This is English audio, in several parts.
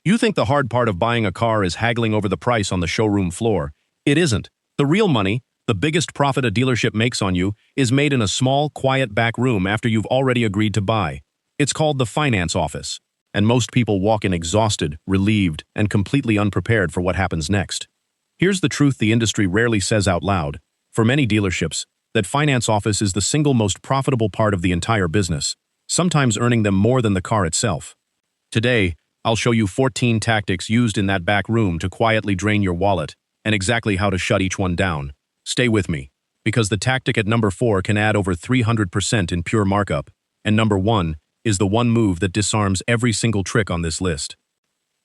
You think the hard part of buying a car is haggling over the price on the showroom floor. It isn't. The real money, the biggest profit a dealership makes on you, is made in a small, quiet back room after you've already agreed to buy. It's called the finance office. And most people walk in exhausted, relieved, and completely unprepared for what happens next. Here's the truth the industry rarely says out loud. For many dealerships, that finance office is the single most profitable part of the entire business, sometimes earning them more than the car itself. Today, I'll show you 14 tactics used in that back room to quietly drain your wallet, and exactly how to shut each one down. Stay with me, because the tactic at number 4 can add over 300% in pure markup, and number 1 is the one move that disarms every single trick on this list.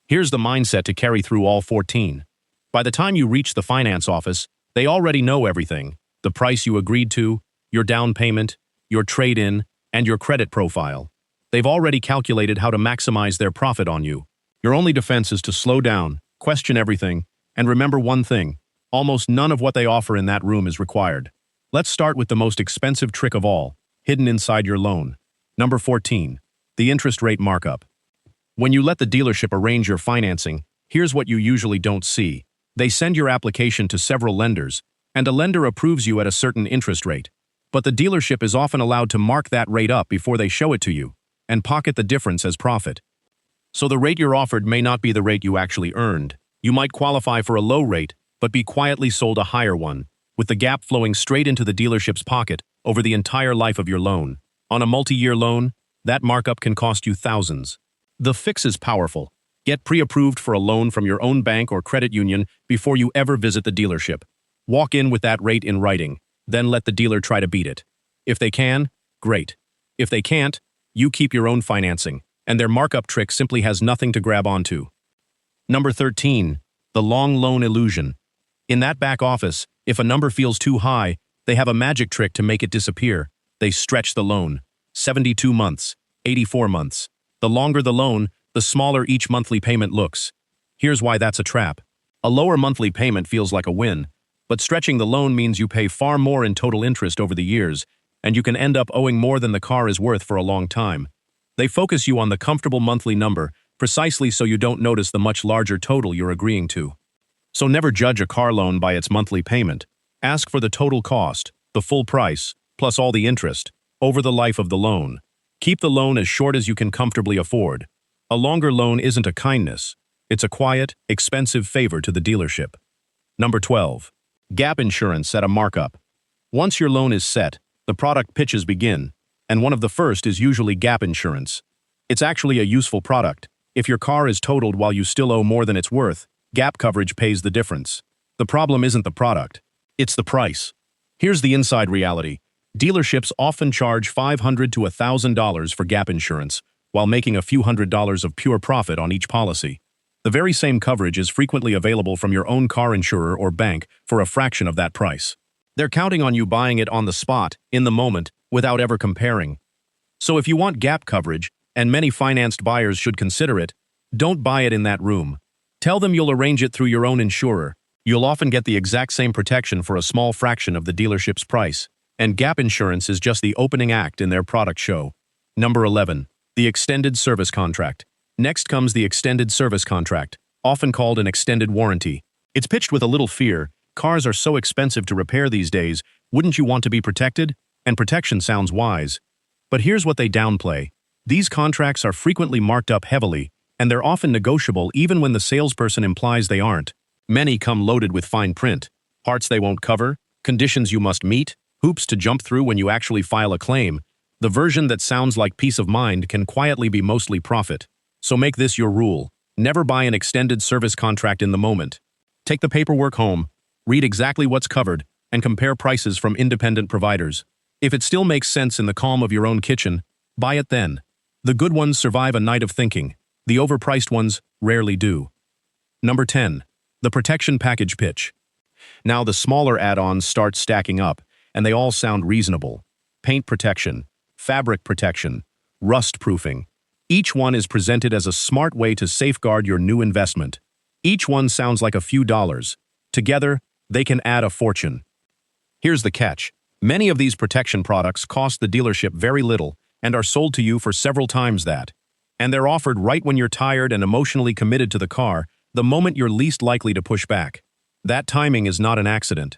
Here's the mindset to carry through all 14. By the time you reach the finance office, they already know everything: the price you agreed to, your down payment, your trade-in, and your credit profile. They've already calculated how to maximize their profit on you. Your only defense is to slow down, question everything, and remember one thing: almost none of what they offer in that room is required. Let's start with the most expensive trick of all, hidden inside your loan. Number 14. The interest rate markup. When you let the dealership arrange your financing, here's what you usually don't see. They send your application to several lenders, and a lender approves you at a certain interest rate. But the dealership is often allowed to mark that rate up before they show it to you, and pocket the difference as profit. So the rate you're offered may not be the rate you actually earned. You might qualify for a low rate, but be quietly sold a higher one, with the gap flowing straight into the dealership's pocket over the entire life of your loan. On a multi-year loan, that markup can cost you thousands. The fix is powerful. Get pre-approved for a loan from your own bank or credit union before you ever visit the dealership. Walk in with that rate in writing, then let the dealer try to beat it. If they can, great. If they can't, you keep your own financing, and their markup trick simply has nothing to grab onto. Number 13. The long loan illusion. In that back office, if a number feels too high, they have a magic trick to make it disappear. They stretch the loan. 72 months, 84 months. The longer the loan, the smaller each monthly payment looks. Here's why that's a trap. A lower monthly payment feels like a win, but stretching the loan means you pay far more in total interest over the years, and you can end up owing more than the car is worth for a long time. They focus you on the comfortable monthly number, precisely so you don't notice the much larger total you're agreeing to. So never judge a car loan by its monthly payment. Ask for the total cost, the full price, plus all the interest, over the life of the loan. Keep the loan as short as you can comfortably afford. A longer loan isn't a kindness. It's a quiet, expensive favor to the dealership. Number 12. Gap insurance at a markup. Once your loan is set, the product pitches begin, and one of the first is usually gap insurance. It's actually a useful product. If your car is totaled while you still owe more than it's worth, gap coverage pays the difference. The problem isn't the product. It's the price. Here's the inside reality. Dealerships often charge $500 to $1,000 for gap insurance, while making a few $100s of pure profit on each policy. The very same coverage is frequently available from your own car insurer or bank for a fraction of that price. They're counting on you buying it on the spot, in the moment, without ever comparing. So if you want gap coverage, and many financed buyers should consider it, don't buy it in that room. Tell them you'll arrange it through your own insurer. You'll often get the exact same protection for a small fraction of the dealership's price. And gap insurance is just the opening act in their product show. Number 11. The extended service contract. Next comes the extended service contract, often called an extended warranty. It's pitched with a little fear. Cars are so expensive to repair these days, wouldn't you want to be protected? And protection sounds wise. But here's what they downplay. These contracts are frequently marked up heavily, and they're often negotiable even when the salesperson implies they aren't. Many come loaded with fine print. Parts they won't cover, conditions you must meet, hoops to jump through when you actually file a claim. The version that sounds like peace of mind can quietly be mostly profit. So make this your rule. Never buy an extended service contract in the moment. Take the paperwork home, read exactly what's covered, and compare prices from independent providers. If it still makes sense in the calm of your own kitchen, buy it then. The good ones survive a night of thinking. The overpriced ones rarely do. Number 10. The protection package pitch. Now the smaller add-ons start stacking up, and they all sound reasonable. Paint protection, fabric protection, rust proofing. Each one is presented as a smart way to safeguard your new investment. Each one sounds like a few dollars. Together, they can add a fortune. Here's the catch. Many of these protection products cost the dealership very little and are sold to you for several times that. And they're offered right when you're tired and emotionally committed to the car, the moment you're least likely to push back. That timing is not an accident.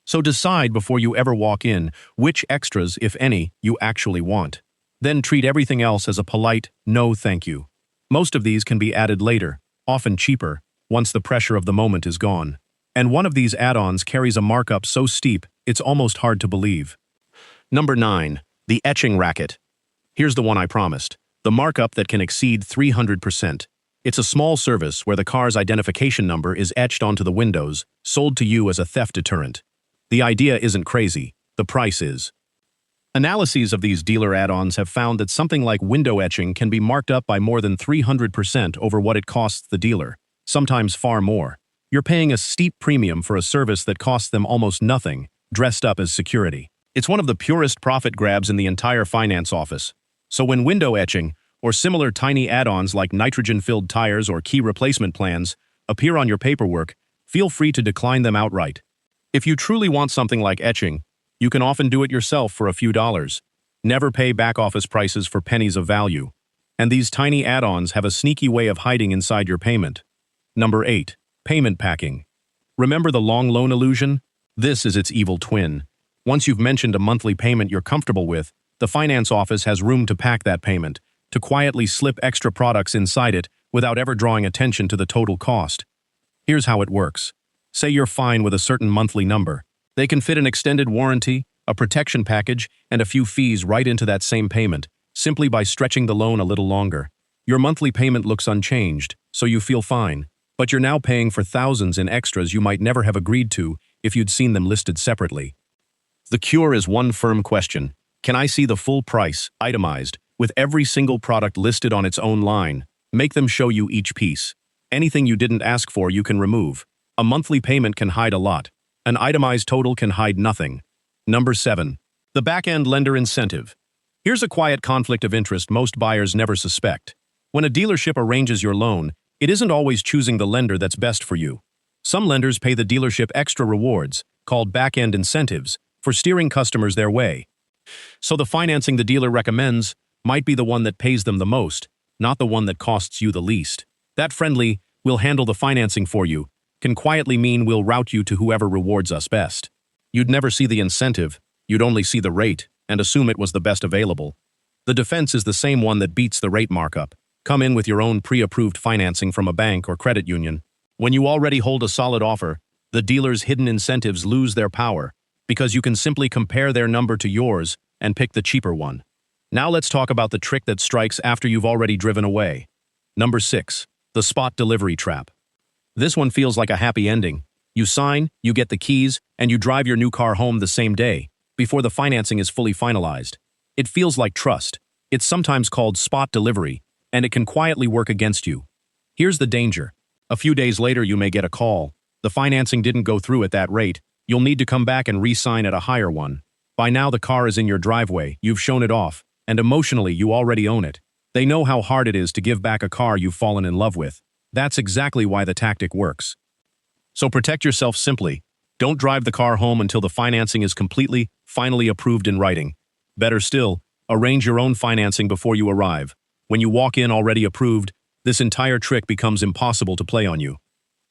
So decide before you ever walk in which extras, if any, you actually want. Then treat everything else as a polite, no thank you. Most of these can be added later, often cheaper, once the pressure of the moment is gone. And one of these add-ons carries a markup so steep, it's almost hard to believe. Number 9. The etching racket. Here's the one I promised. The markup that can exceed 300%. It's a small service where the car's identification number is etched onto the windows, sold to you as a theft deterrent. The idea isn't crazy, the price is. Analyses of these dealer add-ons have found that something like window etching can be marked up by more than 300% over what it costs the dealer, sometimes far more. You're paying a steep premium for a service that costs them almost nothing, dressed up as security. It's one of the purest profit grabs in the entire finance office. So when window etching, or similar tiny add-ons like nitrogen-filled tires or key replacement plans, appear on your paperwork, feel free to decline them outright. If you truly want something like etching, you can often do it yourself for a few dollars. Never pay back-office prices for pennies of value. And these tiny add-ons have a sneaky way of hiding inside your payment. Number 8. Payment packing. Remember the long loan illusion? This is its evil twin. Once you've mentioned a monthly payment you're comfortable with, the finance office has room to pack that payment, to quietly slip extra products inside it without ever drawing attention to the total cost. Here's how it works. Say you're fine with a certain monthly number. They can fit an extended warranty, a protection package, and a few fees right into that same payment, simply by stretching the loan a little longer. Your monthly payment looks unchanged, so you feel fine. But you're now paying for thousands in extras you might never have agreed to if you'd seen them listed separately. The cure is one firm question. Can I see the full price, itemized, with every single product listed on its own line? Make them show you each piece. Anything you didn't ask for you can remove. A monthly payment can hide a lot. An itemized total can hide nothing. Number 7. The back-end lender incentive. Here's a quiet conflict of interest most buyers never suspect. When a dealership arranges your loan, it isn't always choosing the lender that's best for you. Some lenders pay the dealership extra rewards, called back-end incentives, for steering customers their way. So the financing the dealer recommends might be the one that pays them the most, not the one that costs you the least. That friendly, "we'll handle the financing for you," can quietly mean we'll route you to whoever rewards us best. You'd never see the incentive, you'd only see the rate, and assume it was the best available. The defense is the same one that beats the rate markup. Come in with your own pre-approved financing from a bank or credit union. When you already hold a solid offer, the dealer's hidden incentives lose their power, because you can simply compare their number to yours and pick the cheaper one. Now let's talk about the trick that strikes after you've already driven away. Number 6. The spot delivery trap. This one feels like a happy ending. You sign, you get the keys, and you drive your new car home the same day, before the financing is fully finalized. It feels like trust. It's sometimes called spot delivery, and it can quietly work against you. Here's the danger. A few days later you may get a call. The financing didn't go through at that rate. You'll need to come back and re-sign at a higher one. By now the car is in your driveway, you've shown it off, and emotionally you already own it. They know how hard it is to give back a car you've fallen in love with. That's exactly why the tactic works. So protect yourself simply. Don't drive the car home until the financing is completely, finally approved in writing. Better still, arrange your own financing before you arrive. When you walk in already approved, this entire trick becomes impossible to play on you.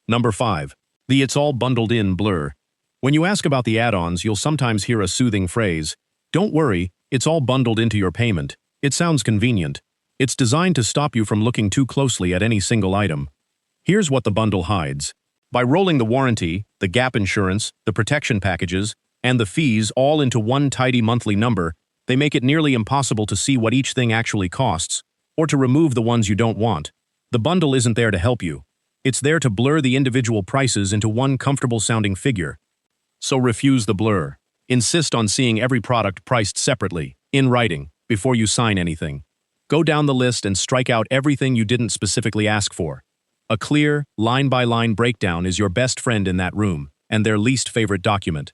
Number 5. The "it's all bundled in" blur. When you ask about the add-ons, you'll sometimes hear a soothing phrase, "Don't worry, it's all bundled into your payment." It sounds convenient. It's designed to stop you from looking too closely at any single item. Here's what the bundle hides. By rolling the warranty, the gap insurance, the protection packages, and the fees all into one tidy monthly number, they make it nearly impossible to see what each thing actually costs, or to remove the ones you don't want. The bundle isn't there to help you. It's there to blur the individual prices into one comfortable-sounding figure. So refuse the blur. Insist on seeing every product priced separately, in writing, before you sign anything. Go down the list and strike out everything you didn't specifically ask for. A clear, line-by-line breakdown is your best friend in that room, and their least favorite document.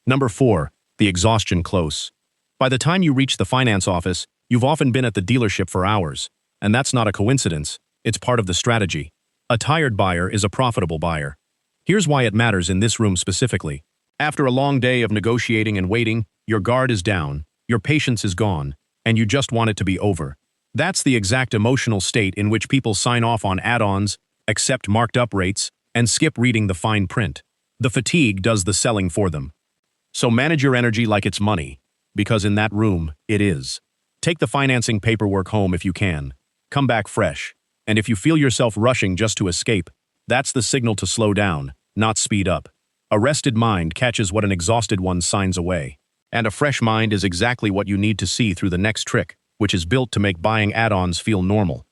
Number 4. The exhaustion close. By the time you reach the finance office, you've often been at the dealership for hours. And that's not a coincidence, it's part of the strategy. A tired buyer is a profitable buyer. Here's why it matters in this room specifically. After a long day of negotiating and waiting, your guard is down, your patience is gone, and you just want it to be over. That's the exact emotional state in which people sign off on add-ons, accept marked-up rates, and skip reading the fine print. The fatigue does the selling for them. So manage your energy like it's money, because in that room, it is. Take the financing paperwork home if you can. Come back fresh. And if you feel yourself rushing just to escape, that's the signal to slow down, not speed up. A rested mind catches what an exhausted one signs away. And a fresh mind is exactly what you need to see through the next trick, which is built to make buying add-ons feel normal.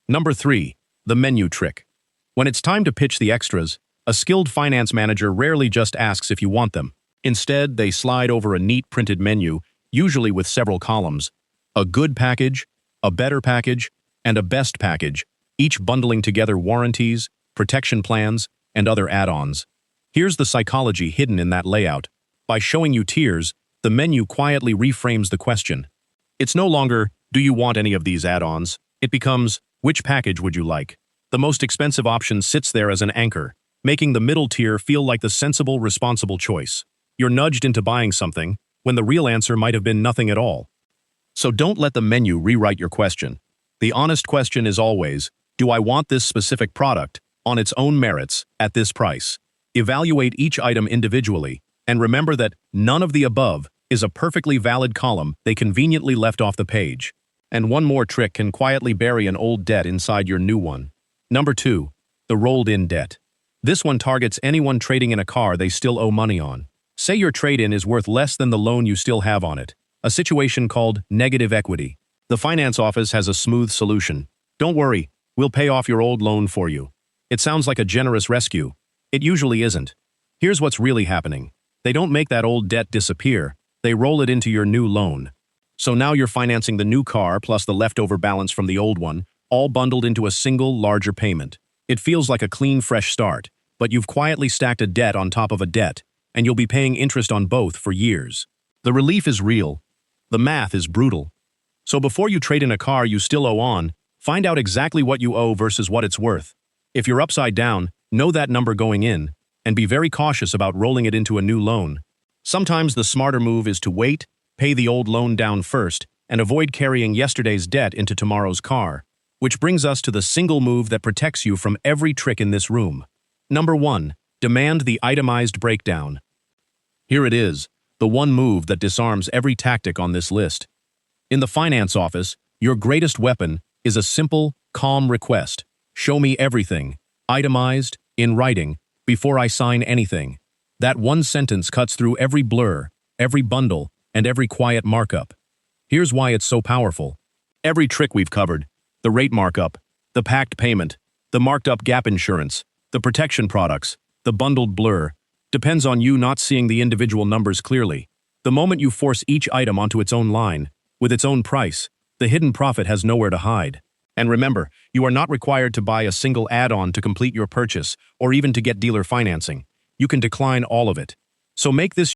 Number 3. The menu trick. When it's time to pitch the extras, a skilled finance manager rarely just asks if you want them. Instead, they slide over a neat printed menu, usually with several columns, a good package, a better package, and a best package, each bundling together warranties, protection plans, and other add-ons. Here's the psychology hidden in that layout. By showing you tiers, the menu quietly reframes the question. It's no longer, do you want any of these add-ons? It becomes, which package would you like? The most expensive option sits there as an anchor, making the middle tier feel like the sensible, responsible choice. You're nudged into buying something, when the real answer might have been nothing at all. So don't let the menu rewrite your question. The honest question is always, do I want this specific product, on its own merits, at this price? Evaluate each item individually, and remember that none of the above is a perfectly valid column they conveniently left off the page. And one more trick can quietly bury an old debt inside your new one. Number 2. The rolled-in debt. This one targets anyone trading in a car they still owe money on. Say your trade-in is worth less than the loan you still have on it, a situation called negative equity. The finance office has a smooth solution. Don't worry, we'll pay off your old loan for you. It sounds like a generous rescue. It usually isn't. Here's what's really happening. They don't make that old debt disappear, they roll it into your new loan. So now you're financing the new car plus the leftover balance from the old one, all bundled into a single, larger payment. It feels like a clean, fresh start, but you've quietly stacked a debt on top of a debt, and you'll be paying interest on both for years. The relief is real. The math is brutal. So before you trade in a car you still owe on, find out exactly what you owe versus what it's worth. If you're upside down, know that number going in, and be very cautious about rolling it into a new loan. Sometimes the smarter move is to wait, pay the old loan down first, and avoid carrying yesterday's debt into tomorrow's car. Which brings us to the single move that protects you from every trick in this room. Number 1. Demand the itemized breakdown. Here it is, the one move that disarms every tactic on this list. In the finance office, your greatest weapon is a simple, calm request. Show me everything, itemized, in writing, before I sign anything. That one sentence cuts through every blur, every bundle, and every quiet markup. Here's why it's so powerful. Every trick we've covered, the rate markup, the packed payment, the marked up gap insurance, the protection products, the bundled blur, depends on you not seeing the individual numbers clearly. The moment you force each item onto its own line, with its own price, the hidden profit has nowhere to hide. And remember, you are not required to buy a single add-on to complete your purchase or even to get dealer financing. You can decline all of it. So make this